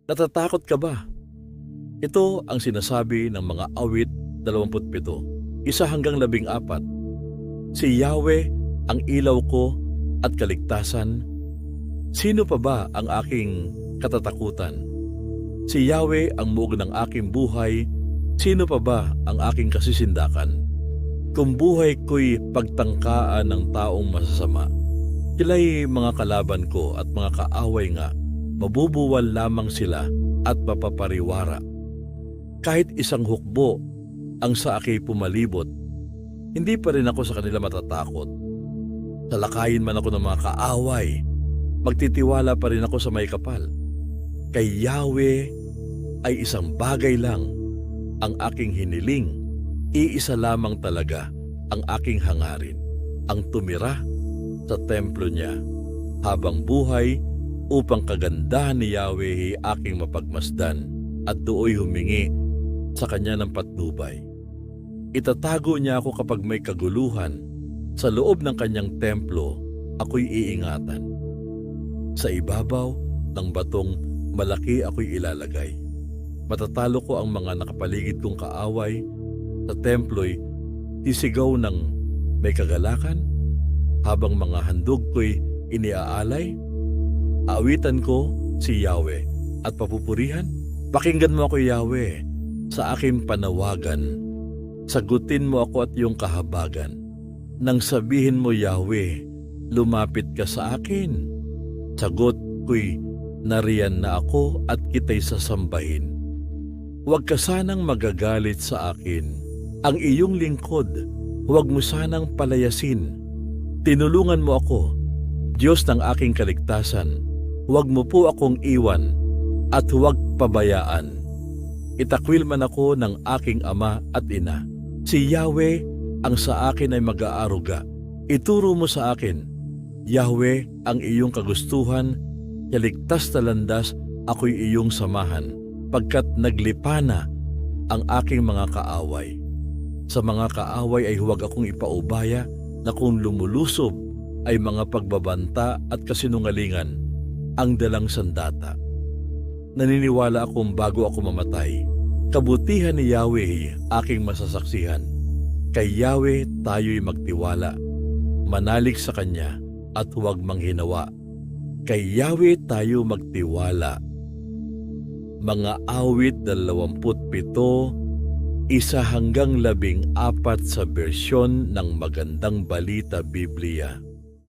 Natatakot ka ba? Ito ang sinasabi ng mga awit 27, 1-14. Si Yahweh ang ilaw ko at kaligtasan. Sino pa ba ang aking katatakutan? Si Yahweh ang muog ng aking buhay. Sino pa ba ang aking kasisindakan? Kung buhay ko'y pagtangkaan ng taong masasama, sila'y mga kalaban ko at mga kaaway nga, mabubuwal lamang sila at mapapariwara. Kahit isang hukbo ang sa akin pumalibot, hindi pa rin ako sa kanila matatakot. Talakayin man ako ng mga kaaway, magtitiwala pa rin ako sa may kapal. Kay Yahweh ay isang bagay lang ang aking hiniling, iisa lamang talaga ang aking hangarin, ang tumira sa templo niya habang buhay upang kagandahan ni Yahweh aking mapagmasdan at dooy humingi sa kanya ng patnubay. Itatago niya ako kapag may kaguluhan. Sa loob ng kanyang templo, ako'y iingatan. Sa ibabaw ng batong malaki ako'y ilalagay. Matatalo ko ang mga nakapaligid kong kaaway. Sa templo'y sisigaw ng may kagalakan, habang mga handog ko'y iniaalay. Aawitan ko si Yahweh at papupurihan. Pakinggan mo ako, Yahweh, sa aking panawagan. Sagutin mo ako at iyong kahabagan. Nang sabihin mo, Yahweh, lumapit ka sa akin. Sagot ko'y, nariyan na ako at kita'y sasambahin. Huwag ka sanang magagalit sa akin. Ang iyong lingkod, huwag mo sanang palayasin. Tinulungan mo ako, Diyos ng aking kaligtasan. Huwag mo po akong iwan at huwag pabayaan. Itakwil man ako ng aking ama at ina. Si Yahweh ang sa akin ay mag-aaruga. Ituro mo sa akin, Yahweh, ang iyong kagustuhan. Kaligtas na landas ako'y iyong samahan, pagkat naglipa na ang aking mga kaaway. Sa mga kaaway ay huwag akong ipaubaya, na kung lumulusob ay mga pagbabanta at kasinungalingan ang dalang sandata. Naniniwala akong bago ako mamatay, kabutihan ni Yahweh aking masasaksihan. Kay Yahweh tayo'y magtiwala, manalig sa Kanya at huwag manghinawa. Kay Yahweh tayo magtiwala. Mga awit 27, 1-14 sa bersyon ng Magandang Balita Biblia.